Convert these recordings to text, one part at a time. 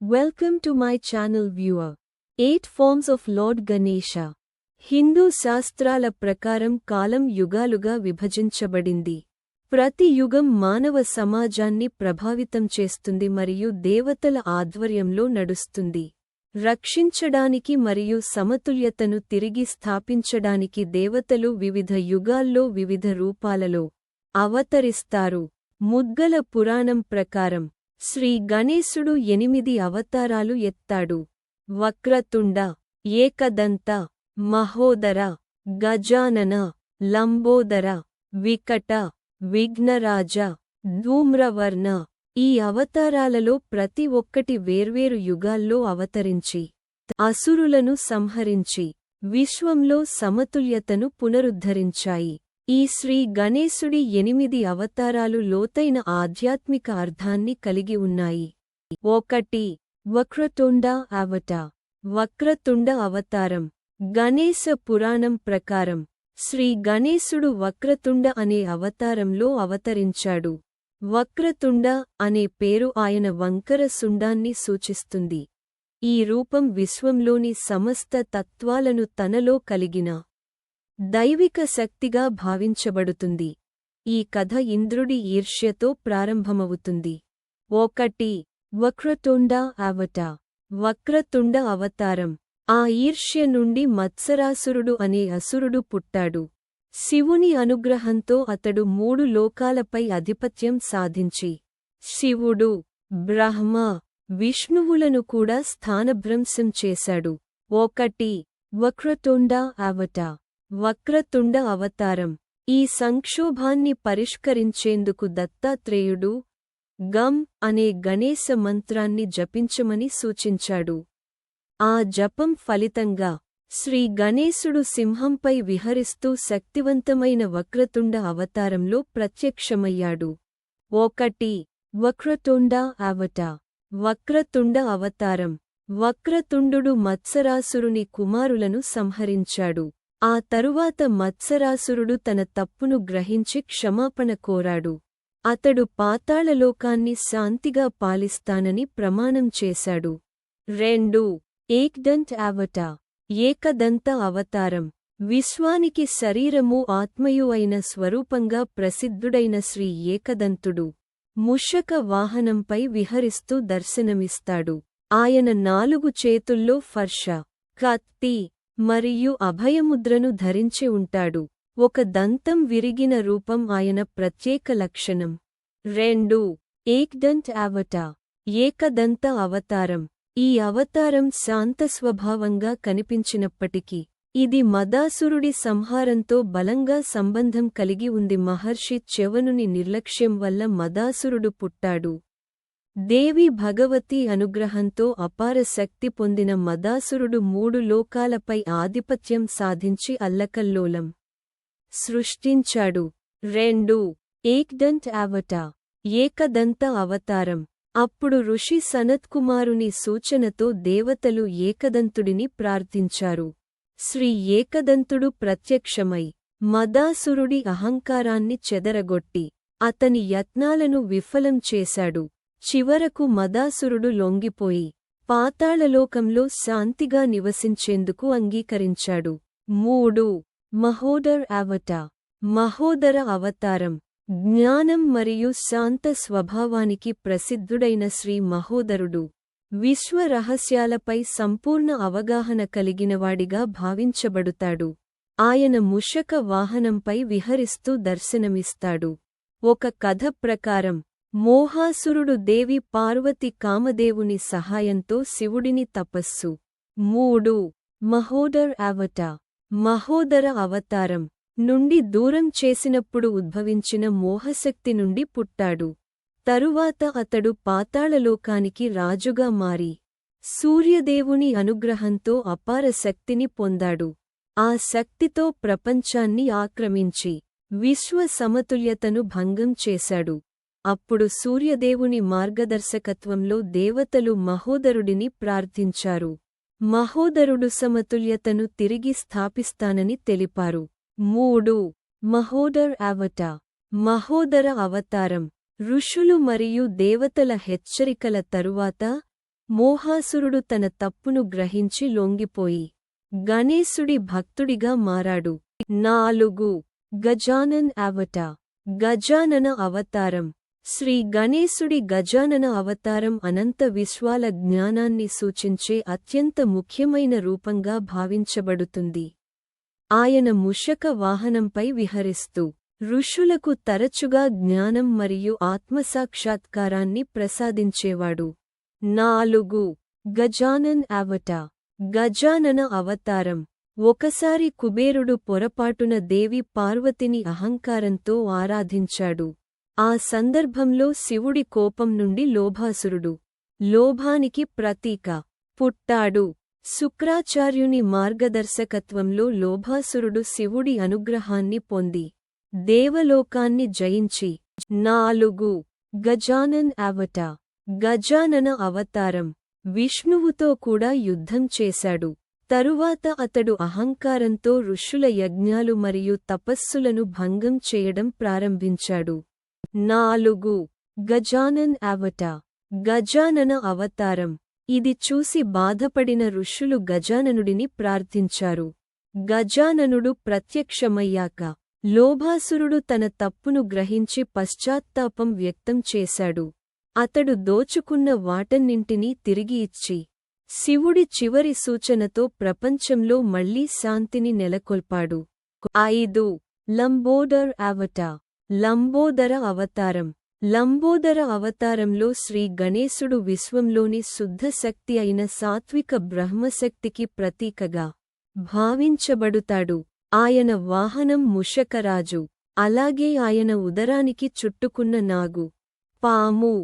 Welcome to my channel viewer. 8 forms of Lord Ganesha. Hindu శాస్త్రాల ప్రకారం కాలం యుగాలుగా విభజించబడింది. ప్రతి యుగం మానవ సమాజాన్ని ప్రభావితం చేస్తుంది మరియు దేవతల ఆధ్వర్యంలో నడుస్తుంది. రక్షించడానికి మరియు సమతుల్యతను తిరిగి స్థాపించడానికి దేవతలు వివిధ యుగాల్లో వివిధ రూపాలలో అవతరిస్తారు. ముద్గల పురాణం ప్రకారం శ్రీ గణేశుడు 8 అవతారాలు ఎత్తాడు. వక్రతుండ, ఏకదంత, మహోదర, గజానన, లంబోదర, వికట, విఘ్నరాజ, ధూమ్రవర్ణ. ఈ అవతారాలలో ప్రతి ఒక్కటి వేర్వేరు యుగాల్లో అవతరించి అసురులను సంహరించి విశ్వంలో సమతుల్యతను పునరుద్ధరించాయి. ఈ శ్రీ గణేశుడి 8 అవతారాలు లోతైన ఆధ్యాత్మిక అర్థాన్ని కలిగి ఉన్నాయి. 1. వక్రతుండ అవతారం. వక్రతుండ అవతారం. గణేశ పురాణం ప్రకారం శ్రీ గణేశుడు వక్రతుండ అనే అవతారంలో అవతరించాడు. వక్రతుండ అనే పేరు ఆయన వంకర సుండాన్ని సూచిస్తుంది. ఈ రూపం విశ్వంలోని సమస్త తత్వాలను తనలో కలిగిన దైవిక శక్తిగా భావించబడుతుంది. ఈ కథ ఇంద్రుడి ఈర్ష్యతో ప్రారంభమవుతుంది. 1. వక్రతుండ అవతారం. వక్రతుండ అవతారం. ఆ ఈర్ష్య నుండి మత్సరాసురుడు అనే అసురుడు పుట్టాడు. శివుని అనుగ్రహంతో అతడు 3 లోకాలపై ఆధిపత్యం సాధించి శివుడు, బ్రహ్మ, విష్ణువులను కూడా స్థానభ్రంశం చేశాడు. 1. వక్రతుండ అవతారం. వక్రతుండ అవతారం. ఈ సంక్షోభాన్ని పరిష్కరించేందుకు దత్తాత్రేయుడు గం అనే గణేశ మంత్రాన్ని జపించమని సూచించాడు. ఆ జపం ఫలితంగా శ్రీ గణేశుడు సింహంపై విహరిస్తూ శక్తివంతమైన వక్రతుండ అవతారంలో ప్రత్యక్షమయ్యాడు. 1. వక్రతుండ అవతారం. వక్రతుండ అవతారం. వక్రతుండుడు మత్సరాసురుని కుమారులను సంహరించాడు. ఆ తరువాత మత్సరాసురుడు తన తప్పును గ్రహించి క్షమాపణ కోరాడు. అతడు పాతాళలోకాన్ని శాంతిగా పాలిస్తానని ప్రమాణం చేశాడు. 2. ఏకదంత అవతారం. ఏకదంత అవతారం. విశ్వానికి శరీరము ఆత్మయు అయిన స్వరూపంగా ప్రసిద్ధుడైన శ్రీ ఏకదంతుడు ముషక వాహనంపై విహరిస్తూ దర్శనమిస్తాడు. ఆయన 4 చేతుల్లో ఫర్ష, కత్తి మరియు అభయముద్రను ధరించి ఉంటాడు. ఒక దంతం విరిగిన రూపం ఆయన ప్రత్యేక లక్షణం. 2. ఏకదంత అవతారం. ఏకదంత అవతారం. ఈ అవతారం శాంత స్వభావంగా కనిపించినప్పటికీ ఇది మదాసురుడి సంహారంతో బలంగా సంబంధం కలిగి ఉంది. మహర్షి చ్యవనుని నిర్లక్ష్యం వల్ల మదాసురుడు పుట్టాడు. దేవి భగవతి అనుగ్రహంతో అపార శక్తి పొందిన మదాసురుడు 3 లోకాలపై ఆధిపత్యం సాధించి అల్లకల్లోలం సృష్టించాడు. 2. ఏకదంత అవతారం. ఏకదంత అవతారం. అప్పుడు ఋషి సనత్కుమారుని సూచనతో దేవతలు ఏకదంతుడిని ప్రార్థించారు. శ్రీ ఏకదంతుడు ప్రత్యక్షమై మదాసురుడి అహంకారాన్ని చెదరగొట్టి అతని యత్నాలను విఫలం చేశాడు. చివరకు మదాసురుడు లొంగిపోయి పాతాళలోకంలో శాంతిగా నివసించేందుకు అంగీకరించాడు. 3. మహోదర అవతారం. మహోదర అవతారం. జ్ఞానం మరియు శాంత స్వభావానికి ప్రసిద్ధుడైన శ్రీ మహోదరుడు విశ్వ రహస్యాలపై సంపూర్ణ అవగాహన కలిగినవాడిగా భావించబడుతాడు. ఆయన ముషక వాహనంపై విహరిస్తూ దర్శనమిస్తాడు. ఒక కథ ప్రకారం మోహాసురుడు దేవి పార్వతి కామదేవుని సహాయంతో శివుడిని తపస్సు 3. మహోదర అవతారం. మహోదర అవతారం నుండి దూరం చేసినప్పుడు ఉద్భవించిన మోహశక్తి నుండి పుట్టాడు. తరువాత అతడు పాతాళలోకానికి రాజుగా మారి సూర్యదేవుని అనుగ్రహంతో అపార శక్తిని పొందాడు. ఆ శక్తితో ప్రపంచాన్ని ఆక్రమించి విశ్వ సమతుల్యతను భంగం చేశాడు. అప్పుడు సూర్యదేవుని మార్గదర్శకత్వంలో దేవతలు మహోదరుడిని ప్రార్థించారు. మహోదరుడు సమతుల్యతను తిరిగి స్థాపిస్తానని తెలిపారు. 3. మహోదర అవతారం. మహోదర అవతారం. ఋషులు మరియు దేవతల హెచ్చరికల తరువాత మోహాసురుడు తన తప్పును గ్రహించి లొంగిపోయి గణేశుడి భక్తుడిగా మారాడు. 4. గజానన్ అవతార్. గజానన అవతారం. శ్రీ గణేశుడి గజానన అవతారం అనంత విశ్వాల జ్ఞానాన్ని సూచించే అత్యంత ముఖ్యమైన రూపంగా భావించబడుతుంది. ఆయన ముషక వాహనంపై విహరిస్తూ ఋషులకు తరచుగా జ్ఞానం మరియు ఆత్మసాక్షాత్కారాన్ని ప్రసాదించేవాడు. 4. గజానన్ అవతార్. గజానన అవతారం. ఒకసారి కుబేరుడు పొరపాటున దేవి పార్వతిని అహంకారంతో ఆరాధించాడు. ఆ సందర్భంలో శివుడి కోపం నుండి లోభాసురుడు, లోభానికి ప్రతీక, పుట్టాడు. శుక్రాచార్యుని మార్గదర్శకత్వంలో లోభాసురుడు శివుడి అనుగ్రహాన్ని పొంది దేవలోకాన్ని జయించి 4. గజానన్ అవతార్. గజానన అవతారం. విష్ణువుతో కూడా యుద్ధం చేశాడు. తరువాత అతడు అహంకారంతో ఋషుల యజ్ఞాలు మరియు తపస్సులను భంగం చేయడం ప్రారంభించాడు. 4. గజానన్ అవతార్. గజానన అవతారం. ఇది చూసి బాధపడిన ఋషులు గజాననుడిని ప్రార్థించారు. గజాననుడు ప్రత్యక్షమయ్యాక లోభాసురుడు తన తప్పును గ్రహించి పశ్చాత్తాపం వ్యక్తం చేశాడు. అతడు దోచుకున్న వాటన్నింటినీ తిరిగి ఇచ్చి శివుడి చివరి సూచనతో ప్రపంచంలో మళ్లీ శాంతిని నెలకొల్పాడు. 5. లంబోదర్ అవతార్. లంబోదర అవతారం. లంబోదర అవతారంలో శ్రీ గణేశుడు విశ్వంలోని శుద్ధ శక్తి అయిన సాత్విక బ్రహ్మశక్తికి ప్రతీకగా భావించబడుతాడు. ఆయన వాహనం ముషకరాజు. అలాగే ఆయన ఉదరానికి చుట్టుకున్న నాగు, పాము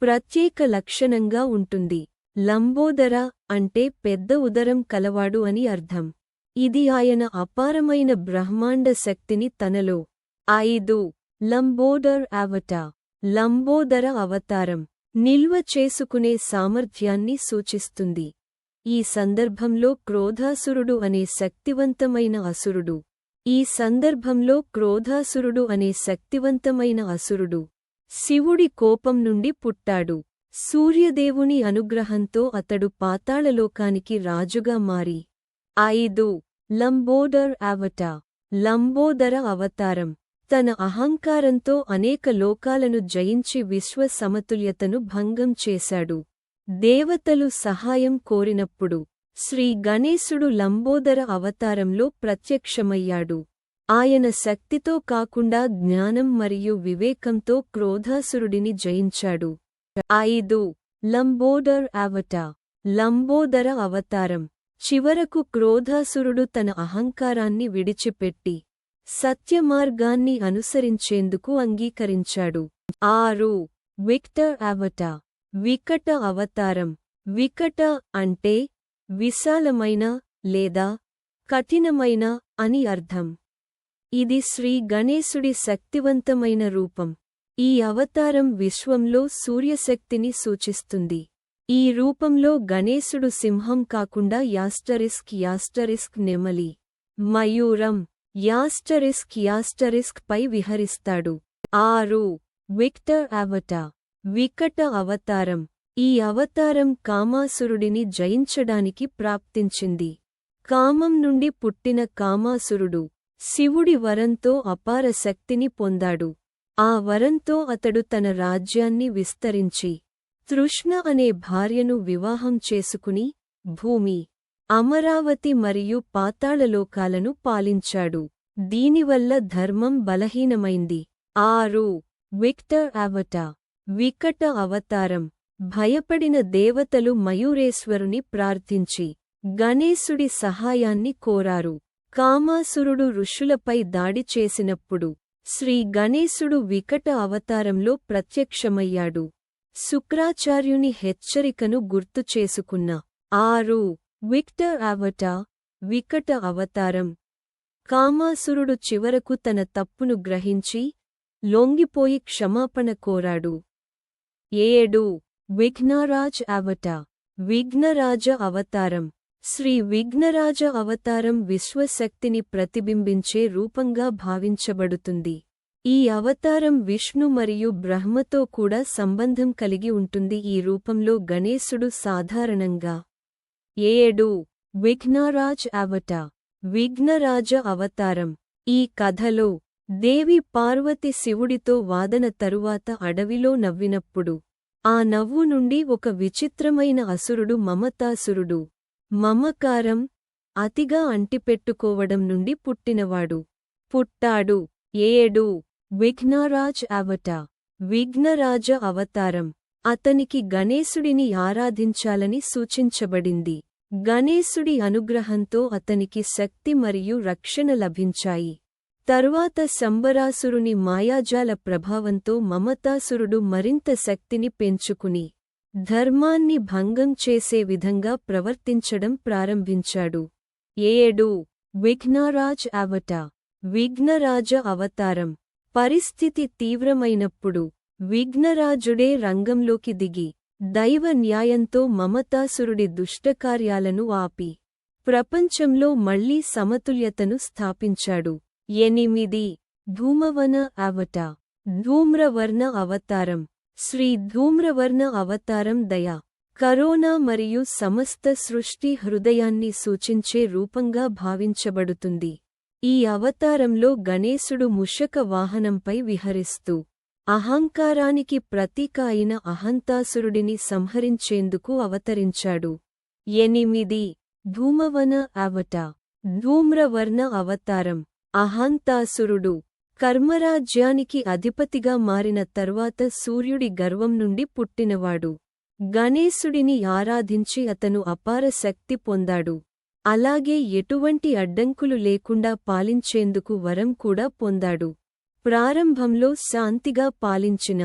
ప్రత్యేక లక్షణంగా ఉంటుంది. లంబోదర అంటే పెద్ద ఉదరం కలవాడు అని అర్థం. ఇది ఆయన అపారమైన బ్రహ్మాండ శక్తిని తనలో 5. లంబోదర్ అవతార్. లంబోదర అవతారం. నిల్వ చేసుకునే సామర్థ్యాన్ని సూచిస్తుంది. ఈ సందర్భంలో క్రోధాసురుడు అనే శక్తివంతమైన అసురుడు శివుడి కోపం నుండి పుట్టాడు. సూర్యదేవుని అనుగ్రహంతో అతడు పాతాళలోకానికి రాజుగా మారి 5. లంబోదర్ అవతార్. లంబోదర అవతారం. తన అహంకారంతో అనేక లోకాలను జయించి విశ్వ సమతుల్యతను భంగం చేశాడు. దేవతలు సహాయం కోరినప్పుడు శ్రీ గణేశుడు లంబోదర అవతారంలో ప్రత్యక్షమయ్యాడు. ఆయన శక్తితో కాకుండా జ్ఞానం మరియు వివేకంతో క్రోధాసురుడిని జయించాడు. 5. లంబోదర్ అవతార్. లంబోదర అవతారం. చివరకు క్రోధాసురుడు తన అహంకారాన్ని విడిచిపెట్టి సత్యమార్గాన్ని అనుసరించేందుకు అంగీకరించాడు. 6. విక్టర్ అవతార్. వికట అవతారం. వికట అంటే విశాలమైన లేదా కఠినమైన అని అర్థం. ఇది శ్రీ గణేశుడి శక్తివంతమైన రూపం. ఈ అవతారం విశ్వంలో సూర్యశక్తిని సూచిస్తుంది. ఈ రూపంలో గణేశుడు సింహం కాకుండా యాస్టరిస్క్ నెమలి, మయూరం యాస్టరిస్క్ పై విహరిస్తాడు. 6. విక్టర్ అవతార్. వికట అవతారం. ఈ అవతారం కామాసురుడిని జయించడానికి ప్రాప్తించింది. కామం నుండి పుట్టిన కామాసురుడు శివుడి వరంతో అపార శక్తిని పొందాడు. ఆ వరంతో అతడు తన రాజ్యాన్ని విస్తరించి తృష్ణ అనే భార్యను వివాహం చేసుకుని భూమి, అమరావతి మరియు పాతాళలోకాలను పాలించాడు. దీనివల్ల ధర్మం బలహీనమైంది. 6. విక్టర్ అవతార్. వికట అవతారం. భయపడిన దేవతలు మయూరేశ్వరుని ప్రార్థించి గణేశుడి సహాయాన్ని కోరారు. కామాసురుడు ఋషులపై దాడి చేసినప్పుడు శ్రీ గణేశుడు వికట అవతారంలో ప్రత్యక్షమయ్యాడు. శుక్రాచార్యుని హెచ్చరికను గుర్తుచేసుకున్న 6. విక్టర్ అవతార్. వికట అవతారం. కామాసురుడు చివరకు తన తప్పును గ్రహించి లొంగిపోయి క్షమాపణ కోరాడు. 7. విఘ్నరాజ్ అవతార్. విఘ్నరాజ అవతారం. శ్రీ విఘ్నరాజ అవతారం విశ్వశక్తిని ప్రతిబింబించే రూపంగా భావించబడుతుంది. ఈ అవతారం విష్ణు మరియు బ్రహ్మతో కూడా సంబంధం కలిగి ఉంటుంది. ఈ రూపంలో గణేశుడు సాధారణంగా 7 విఘ్నరాజ్ అవతార్ విఘ్నరాజ అవతారం. ఈ కథలో దేవి పార్వతి శివుడితో వాదన తరువాత అడవిలో నవ్వినప్పుడు ఆ నవ్వు నుండి ఒక విచిత్రమైన అసురుడు మమతాసురుడు మమకారం అతిగా అంటిపెట్టుకోవడం నుండి పుట్టాడు. 7 విఘ్నరాజ్ అవతార్ విఘ్నరాజ అవతారం. అతనికి గణేశుడిని ఆరాధించాలని సూచించబడింది. గణేశుడి అనుగ్రహంతో అతనికి శక్తి మరియు రక్షణ లభించాయి. తరువాత శంబరాసురుని మాయాజాల ప్రభావంతో మమతాసురుడు మరింత శక్తిని పెంచుకుని ధర్మాన్ని భంగం చేసే విధంగా ప్రవర్తించడం ప్రారంభించాడు. 7 విఘ్నరాజ్ అవతార్ విఘ్నరాజ అవతారం. పరిస్థితి తీవ్రమైనప్పుడు విఘ్నరాజుడే రంగంలోకి దిగి దైవ న్యాయంతో మమతాసురుడి దుష్టకార్యాలను ఆపి ప్రపంచంలో మళ్లీ సమతుల్యతను స్థాపించాడు. 8 ధూమవన అవతార్ ధూమ్రవర్ణ అవతారం. శ్రీ ధూమ్రవర్ణ అవతారం దయ, కరుణ మరియు సమస్త సృష్టి హృదయాన్ని సూచించే రూపంగా భావించబడుతుంది. ఈ అవతారంలో గణేశుడు ముషక వాహనంపై విహరిస్తూ అహంకారానికి ప్రతీక అయిన అహంతాసురుడిని సంహరించేందుకు అవతరించాడు. 8 ధూమవన అవతార్ ధూమ్రవర్ణ అవతారం. అహంతాసురుడు కర్మరాజ్యానికి అధిపతిగా మారిన తర్వాత సూర్యుడి గర్వం నుండి పుట్టినవాడు. గణేశుడిని ఆరాధించి అతను అపార శక్తి పొందాడు. అలాగే ఎటువంటి అడ్డంకులు లేకుండా పాలించేందుకు వరం కూడా పొందాడు. ప్రారంభంలో శాంతిగా పాలించిన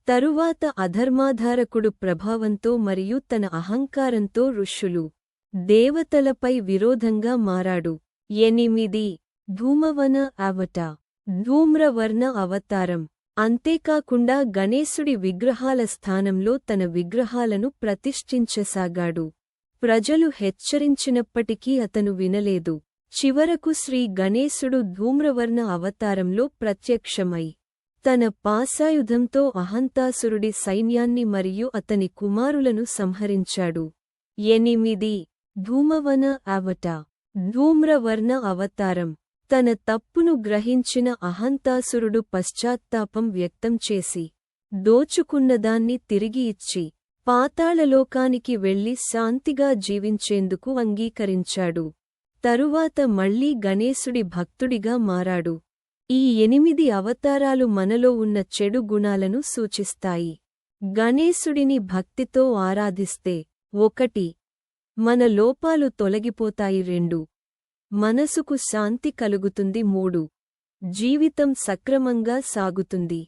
తరువాత అధర్మాధారకుడు ప్రభావంతో మరియు తన అహంకారంతో ఋషులు దేవతలపై విరోధంగా మారాడు. 8 ధూమవన అవతార్ ధూమ్రవర్ణ అవతారం. అంతేకాకుండా గణేశుడి విగ్రహాల స్థానంలో తన విగ్రహాలను ప్రతిష్ఠించసాగాడు. ప్రజలు హెచ్చరించినప్పటికీ అతను వినలేదు. చివరకు శ్రీ గణేశుడు ధూమ్రవర్ణ అవతారంలో ప్రత్యక్షమై తన పాశాయుధంతో అహంతాసురుడి సైన్యాన్ని మరియు అతని కుమారులను సంహరించాడు. 8 ధూమవన అవతార్ ధూమ్రవర్ణ అవతారం. తన తప్పును గ్రహించిన అహంతాసురుడు పశ్చాత్తాపం వ్యక్తం చేసి దోచుకున్నదాన్ని తిరిగి ఇచ్చి పాతాళలోకానికి వెళ్లి శాంతిగా జీవించేందుకు అంగీకరించాడు. తరువాత మళ్లీ గణేశుడి భక్తుడిగా మారాడు. ఈ 8 అవతారాలు మనలో ఉన్న చెడు గుణాలను సూచిస్తాయి. గణేశుడిని భక్తితో ఆరాధిస్తే 1 మన లోపాలు తొలగిపోతాయి. 2 మనసుకు శాంతి కలుగుతుంది. 3 జీవితం సక్రమంగా సాగుతుంది.